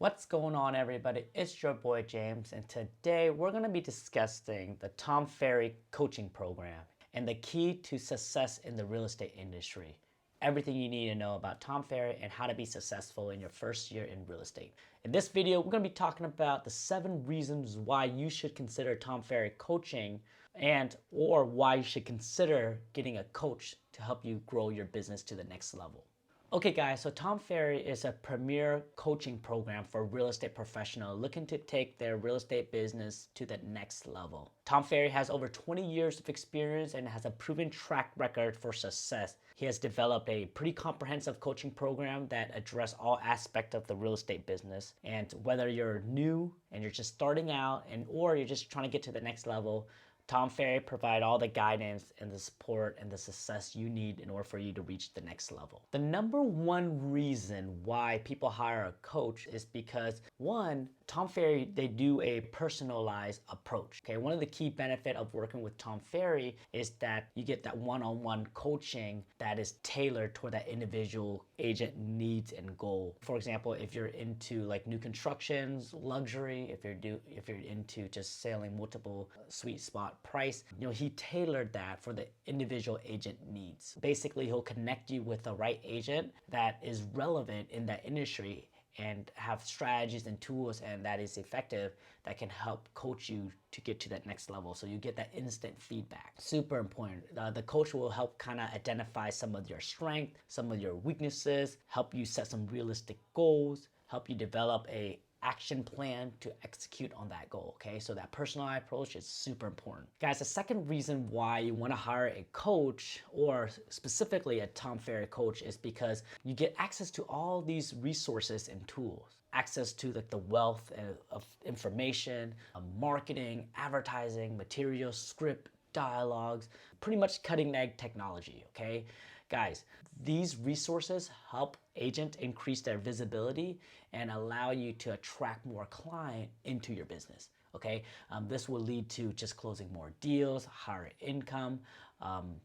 What's going on, everybody? It's your boy James, and today we're going to be discussing the Tom Ferry coaching program and the key to success in the real estate industry. Everything you need to know about Tom Ferry and how to be successful in your first year in real estate. In this video, we're going to be talking about the 7 reasons why you should consider Tom Ferry coaching and or why you should consider getting a coach to help you grow your business to the next level. Okay guys, so Tom Ferry is a premier coaching program for real estate professionals looking to take their real estate business to the next level. Tom Ferry has over 20 years of experience and has a proven track record for success. He has developed a pretty comprehensive coaching program that addresses all aspects of the real estate business. And whether you're new and you're just starting out or you're just trying to get to the next level, Tom Ferry provides all the guidance and the support and the success you need in order for you to reach the next level. The number one reason why people hire a coach is because, one, Tom Ferry, they do a personalized approach. Okay, one of the key benefits of working with Tom Ferry is that you get that one-on-one coaching that is tailored toward that individual agent needs and goal. For example, if you're into like new constructions, luxury, if you're into just selling multiple sweet spot price, he tailored that for the individual agent needs. Basically, he'll connect you with the right agent that is relevant in that industry and have strategies and tools and that is effective that can help coach you to get to that next level. So you get that instant feedback. Super important. The coach will help kind of identify some of your strengths, some of your weaknesses, help you set some realistic goals, help you develop a action plan to execute on that goal, okay? So that personalized approach is super important. Guys, the second reason why you wanna hire a coach or specifically a Tom Ferry coach is because you get access to all these resources and tools. Access to the wealth of information, marketing, advertising, materials, script, dialogues, pretty much cutting edge technology, okay? Guys, these resources help agents increase their visibility and allow you to attract more clients into your business, okay? This will lead to just closing more deals, higher income,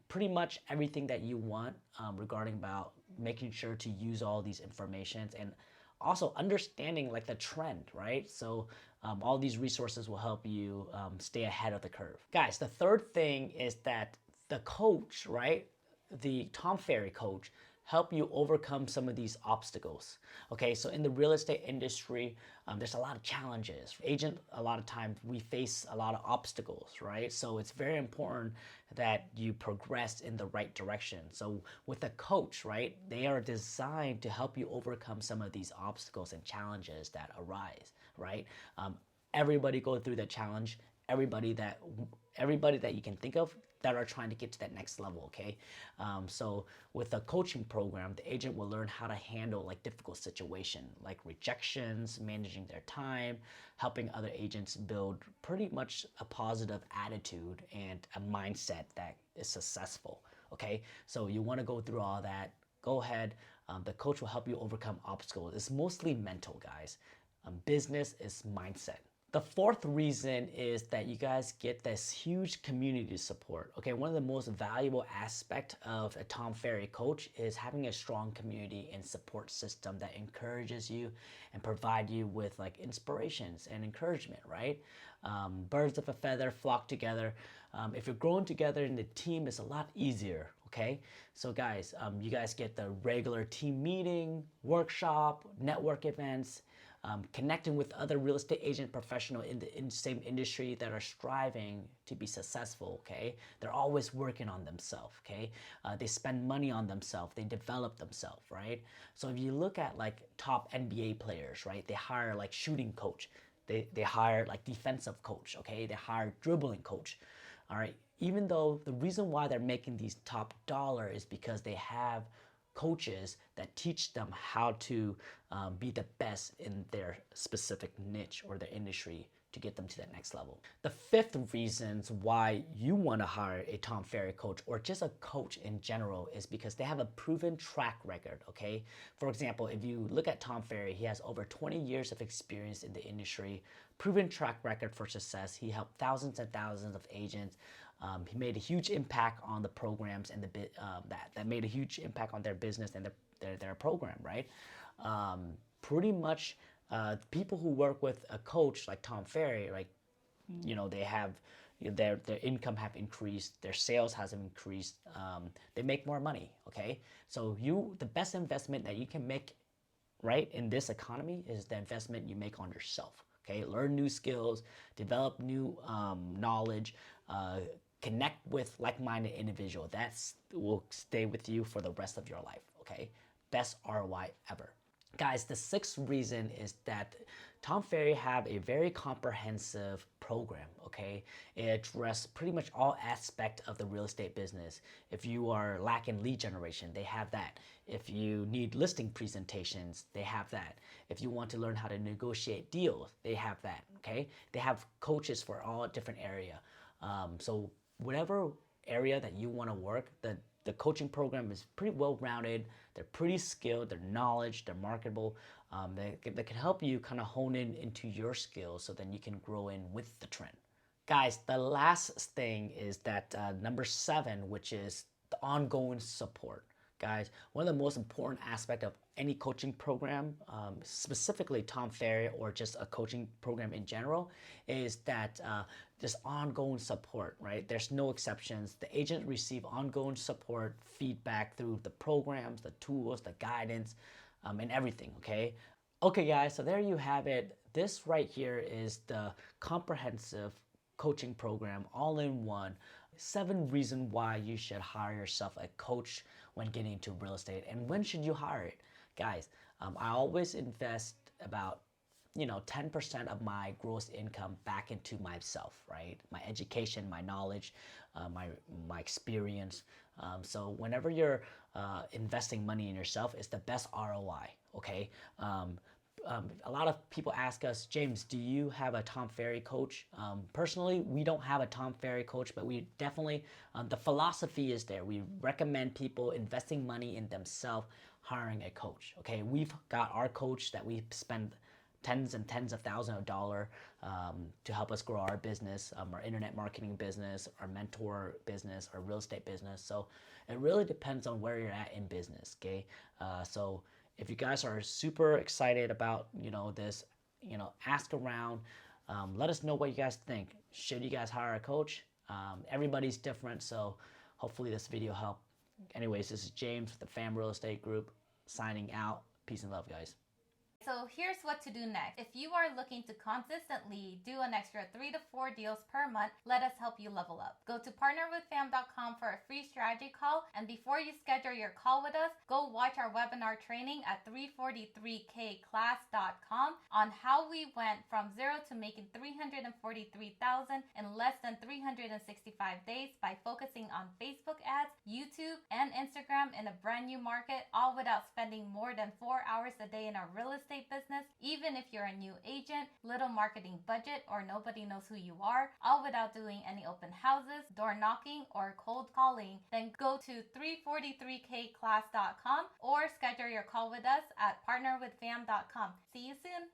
pretty much everything that you want regarding about making sure to use all these informations and also understanding like the trend, right? So all these resources will help you stay ahead of the curve. Guys, the third thing is that the coach, right? The Tom Ferry coach help you overcome some of these obstacles. Okay, so in the real estate industry, there's a lot of challenges. Agent, a lot of times we face a lot of obstacles, right? So it's very important that you progress in the right direction. So with a coach, right, they are designed to help you overcome some of these obstacles and challenges that arise, right? Everybody go through that challenge. Everybody that you can think of that are trying to get to that next level, okay? So with a coaching program, the agent will learn how to handle like difficult situations, like rejections, managing their time, helping other agents build pretty much a positive attitude and a mindset that is successful, okay? So you wanna go through all that, go ahead. The coach will help you overcome obstacles. It's mostly mental, guys. Business is mindset. The fourth reason is that you guys get this huge community support. Okay, one of the most valuable aspects of a Tom Ferry coach is having a strong community and support system that encourages you and provide you with like inspirations and encouragement, right? Birds of a feather flock together. If you're growing together in the team, it's a lot easier. Okay, so guys, you guys get the regular team meeting, workshop, network events, connecting with other real estate agent professionals in the same industry that are striving to be successful, okay? They're always working on themselves, okay? They spend money on themselves, they develop themselves, right? So if you look at like top NBA players, right? They hire like shooting coach, they hire like defensive coach, okay? They hire dribbling coach, all right? Even though the reason why they're making these top dollar is because they have coaches that teach them how to be the best in their specific niche or their industry to get them to that next level. The fifth reasons why you want to hire a Tom Ferry coach or just a coach in general is because they have a proven track record, okay? For example, if you look at Tom Ferry, he has over 20 years of experience in the industry, proven track record for success. He helped thousands and thousands of agents. He made a huge impact on the programs and that made a huge impact on their business and their program, right? Pretty much People who work with a coach like Tom Ferry, like, they have their income have increased, their sales has increased, they make more money. Okay, so the best investment that you can make right in this economy is the investment you make on yourself. Okay, learn new skills, develop new knowledge, connect with like-minded individual. That's will stay with you for the rest of your life. Okay, best ROI ever. Guys, the sixth reason is that Tom Ferry have a very comprehensive program. Okay, it addresses pretty much all aspect of the real estate business. If you are lacking lead generation, they have that. If you need listing presentations, they have that. If you want to learn how to negotiate deals, they have that. Okay, they have coaches for all different area. So whatever area that you want to work, the coaching program is pretty well rounded. They're pretty skilled, they're knowledge, they're marketable. They can help you kind of hone in into your skills so then you can grow in with the trend. Guys, the last thing is that number 7, which is the ongoing support. Guys, one of the most important aspects of any coaching program, specifically Tom Ferry or just a coaching program in general, is that this ongoing support, right? There's no exceptions. The agent receive ongoing support, feedback through the programs, the tools, the guidance, and everything, okay? Okay, guys, so there you have it. This right here is the comprehensive coaching program all in one. 7 reasons why you should hire yourself a coach when getting into real estate, and when should you hire it. Guys, I always invest about 10% of my gross income back into myself, right? My education, my knowledge, my experience. So whenever you're investing money in yourself, it's the best ROI. Okay. A lot of people ask us, James, do you have a Tom Ferry coach? Personally, we don't have a Tom Ferry coach, but we definitely, the philosophy is there. We recommend people investing money in themselves, hiring a coach. Okay, we've got our coach that we spend tens and tens of thousands of dollars to help us grow our business, our internet marketing business, our mentor business, our real estate business. So it really depends on where you're at in business. Okay, so if you guys are super excited about this, ask around. Let us know what you guys think. Should you guys hire a coach? Everybody's different, so hopefully this video helped. Anyways, this is James with the Fam Real Estate Group signing out. Peace and love, guys. So here's what to do next. If you are looking to consistently do an extra 3 to 4 deals per month, let us help you level up. Go to partnerwithfam.com for a free strategy call. And before you schedule your call with us, go watch our webinar training at 343kclass.com on how we went from zero to making $343,000 in less than 365 days by focusing on Facebook ads, YouTube, and Instagram in a brand new market, all without spending more than 4 hours a day in our real estate business. Even if you're a new agent, little marketing budget, or nobody knows who you are, all without doing any open houses, door knocking, or cold calling, then go to 343kclass.com or schedule your call with us at partnerwithfam.com. See you soon.